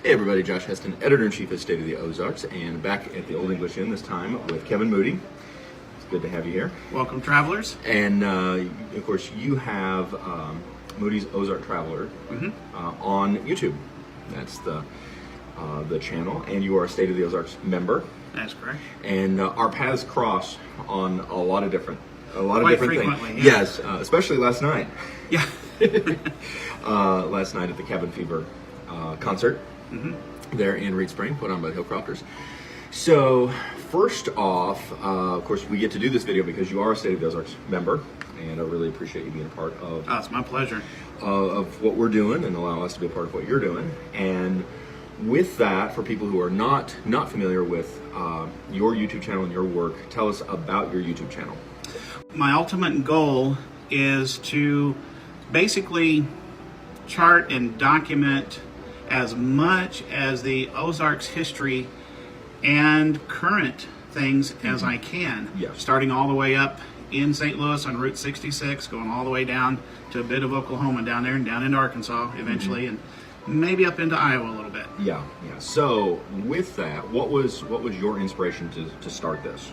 Hey everybody, Josh Heston, Editor-in-Chief at State of the Ozarks, and back at the Old English Inn this time with Kevin Moody. It's good to have you here. Welcome, travelers. And of course, you have Moody's Ozark Traveler on YouTube. That's the channel, and you are a State of the Ozarks member. That's correct. And our paths cross on a lot of different Quite things. frequently, yeah. Yes, especially last night. Yeah. Last night at the Cabin Fever concert there in Reed Spring, put on by the Hillcrofters. So first off, of course, we get to do this video because you are a State of the Ozarks member, and I really appreciate you being a part of. Oh, it's my pleasure. Of what we're doing, and allow us to be a part of what you're doing. And with that, for people who are not familiar with your YouTube channel and your work, tell us about your YouTube channel. My ultimate goal is to basically chart and document as much as the Ozarks history and current things as I can. Yes. Starting all the way up in St. Louis on Route 66, going all the way down to a bit of Oklahoma down there and down into Arkansas eventually, and maybe up into Iowa a little bit. Yeah. So with that, what was your inspiration to start this?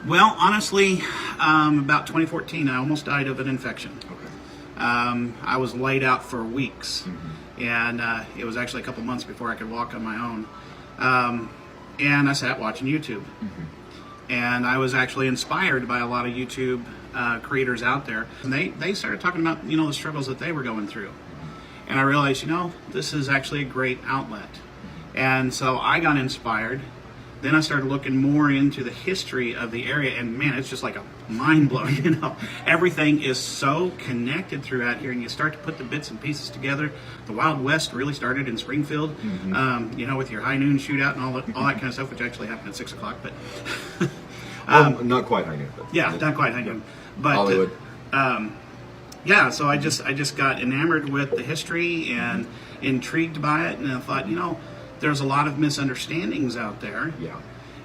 Well, honestly, about 2014, I almost died of an infection. Okay. I was laid out for weeks, and it was actually a couple months before I could walk on my own. And I sat watching YouTube. And I was actually inspired by a lot of YouTube creators out there. And they started talking about, the struggles that they were going through. And I realized, this is actually a great outlet. And so I got inspired. Then I started looking more into the history of the area, and man, it's just like a mind blowing. Everything is so connected throughout here, and you start to put the bits and pieces together. The Wild West really started in Springfield, with your high noon shootout and all that kind of stuff, which actually happened at 6 o'clock. But not quite high noon. But yeah, not quite high noon. But Hollywood. So I just got enamored with the history and intrigued by it, and I thought, there's a lot of misunderstandings out there. Yeah.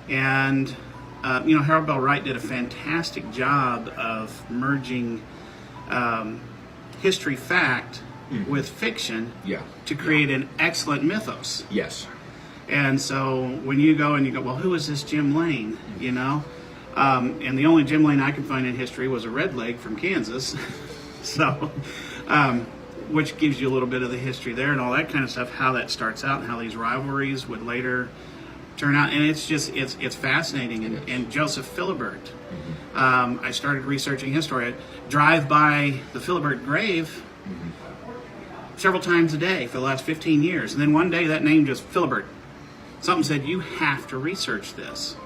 And, Harold Bell Wright did a fantastic job of merging history fact with fiction to create an excellent mythos. Yes. And so when you go, well, who is this Jim Lane, and the only Jim Lane I could find in history was a redleg from Kansas. So, which gives you a little bit of the history there and all that kind of stuff, how that starts out and how these rivalries would later turn out. And it's fascinating. And Joseph Philibert, I started researching his story. I drive by the Philibert grave several times a day for the last 15 years. And then one day that name just, Philibert, something said, you have to research this.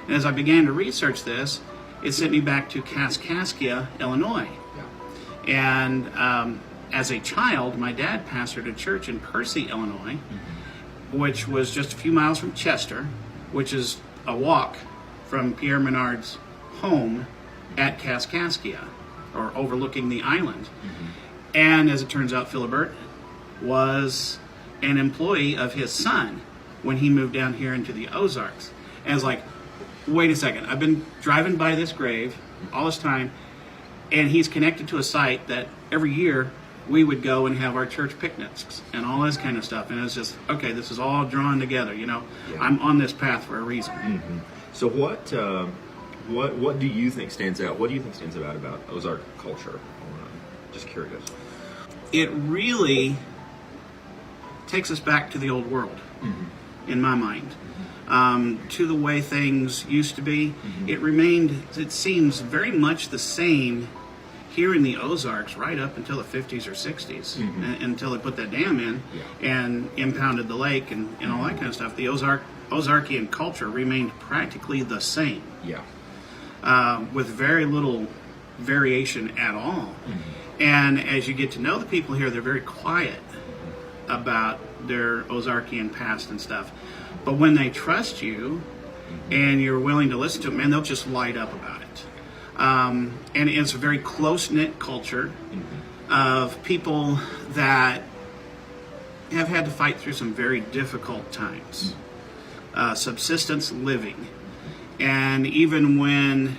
And as I began to research this, it sent me back to Kaskaskia, Illinois. And as a child, my dad pastored a church in Percy, Illinois, which was just a few miles from Chester, which is a walk from Pierre Menard's home at Kaskaskia, or overlooking the island. And as it turns out, Philibert was an employee of his son when he moved down here into the Ozarks. And I was like, wait a second, I've been driving by this grave all this time, and he's connected to a site that every year we would go and have our church picnics and all this kind of stuff. And it's just, okay, this is all drawn together, I'm on this path for a reason. So what do you think stands out? What do you think stands out about Ozark culture? Just curious. It really takes us back to the old world, in my mind. To the way things used to be. It seems very much the same here in the Ozarks right up until the 50s or 60s, until they put that dam in and impounded the lake and all that kind of stuff. The Ozarkian culture remained practically the same, with very little variation at all. And as you get to know the people here, they're very quiet about their Ozarkian past and stuff. But when they trust you and you're willing to listen to them, man, they'll just light up about it. And it's a very close-knit culture of people that have had to fight through some very difficult times. Subsistence living. And even when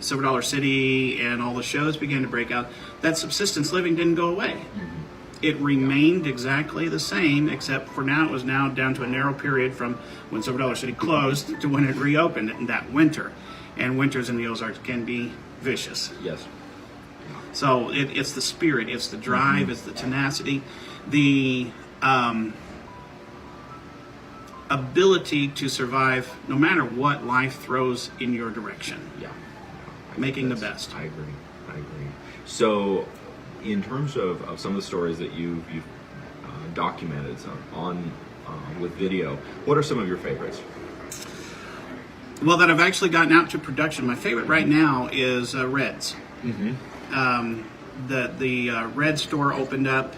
Silver Dollar City and all the shows began to break out, that subsistence living didn't go away. It remained exactly the same, except for now it was now down to a narrow period from when Silver Dollar City closed to when it reopened in that winter. And winters in the Ozarks can be vicious. Yes. So it's the spirit, it's the drive, it's the tenacity, the ability to survive no matter what life throws in your direction. Yeah. Making the best. I agree. So, in terms of some of the stories that you've documented on with video, what are some of your favorites? Well, that I've actually gotten out to production. My favorite right now is Red's. The Red store opened up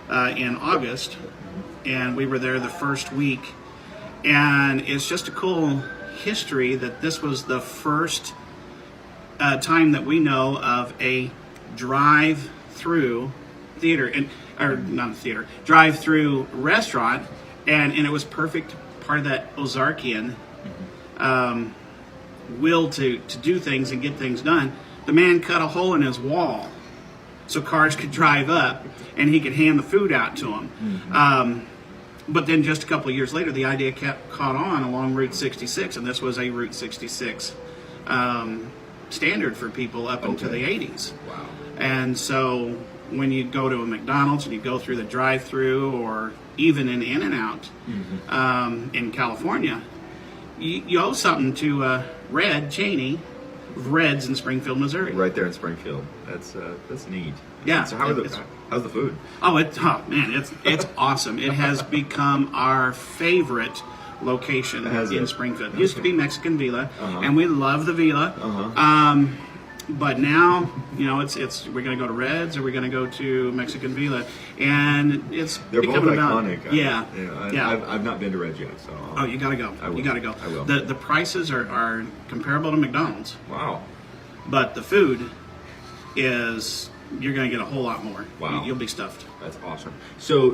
in August, and we were there the first week. And it's just a cool history that this was the first time that we know of a drive-through theater, or not a theater, drive-through restaurant, and it was perfect part of that Ozarkian will to do things and get things done. The man cut a hole in his wall so cars could drive up and he could hand the food out to them. But then just a couple of years later, the idea caught on along Route 66, and this was a Route 66 standard for people up into the 80s. Wow. And so when you go to a McDonald's and you go through the drive-through, or even an In-N-Out in California, you owe something to Red Cheney of Red's in Springfield, Missouri. Right there in Springfield. That's neat. Yeah. So how's the food? Oh, man, it's awesome. It has become our favorite location in Springfield. It used to be Mexican Villa, and we love the Villa. But now, it's we're going to go to Red's or we're going to go to Mexican Villa, and They're both iconic. Yeah. I've not been to Red's yet, so. You got to go. You got to go. I will. The prices are comparable to McDonald's. Wow. But the food is, you're going to get a whole lot more. Wow. You'll be stuffed. That's awesome. So,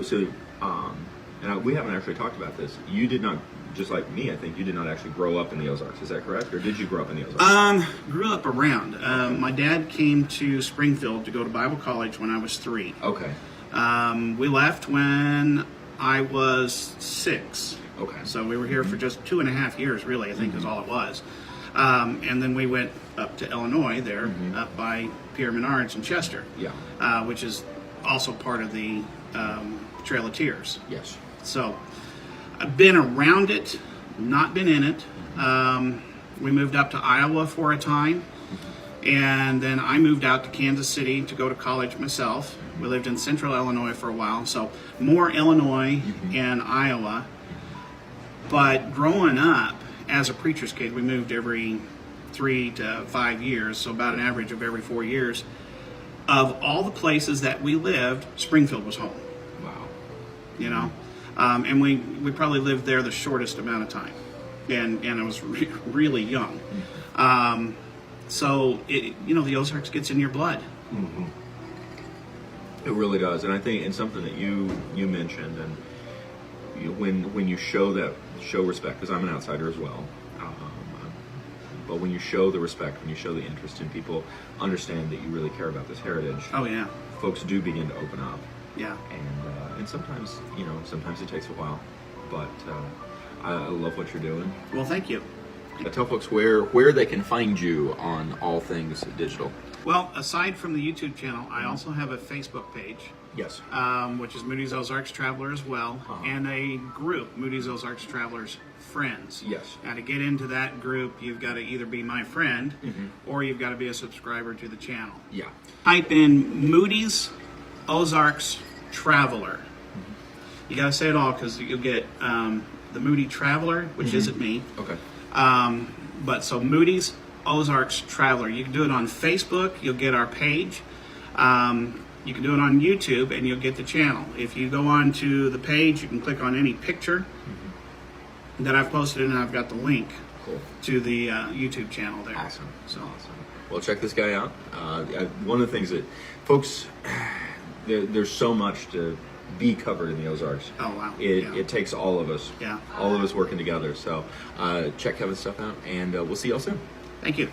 we haven't actually talked about this. You did not, just like me, I think, you did not actually grow up in the Ozarks. Is that correct? Or did you grow up in the Ozarks? Grew up around. My dad came to Springfield to go to Bible college when I was 3. Okay. We left when I was 6. Okay. So we were here for just 2.5 years, really, I think is all it was. And then we went up to Illinois there, up by Pierre Menards in Chester, which is also part of the Trail of Tears. Yes. So I've been around it, not been in it. We moved up to Iowa for a time, and then I moved out to Kansas City to go to college myself. We lived in central Illinois for a while, so more Illinois and Iowa. But growing up as a preacher's kid, we moved every 3 to 5 years, so about an average of every 4 years. Of all the places that we lived, Springfield was home. Wow. And we probably lived there the shortest amount of time, and I was really young. So the Ozarks gets in your blood. It really does, and I think it's something that you mentioned, and when you show respect, because I'm an outsider as well. But when you show the respect, when you show the interest in people, understand that you really care about this heritage. Oh yeah. Folks do begin to open up. Yeah. And sometimes, sometimes it takes a while, but I love what you're doing. Well, thank you. Tell folks where they can find you on all things digital. Well, aside from the YouTube channel, I also have a Facebook page. Yes. Which is Moody's Ozarks Traveler as well, and a group, Moody's Ozarks Travelers Friends. Yes. Now, to get into that group, you've got to either be my friend, or you've got to be a subscriber to the channel. Yeah. Type in Moody's Ozarks Traveler. You got to say it all, because you'll get the Moody Traveler, which isn't me. Okay. But so Moody's Ozarks Traveler. You can do it on Facebook. You'll get our page. You can do it on YouTube, and you'll get the channel. If you go on to the page, you can click on any picture that I've posted, and I've got the link to the YouTube channel there. Awesome. So awesome. Well, check this guy out. One of the things that folks, there's so much to be covered in the Ozarks. Oh wow! It takes all of us. Yeah. All of us working together. So check Kevin's stuff out, and we'll see y'all soon. Thank you.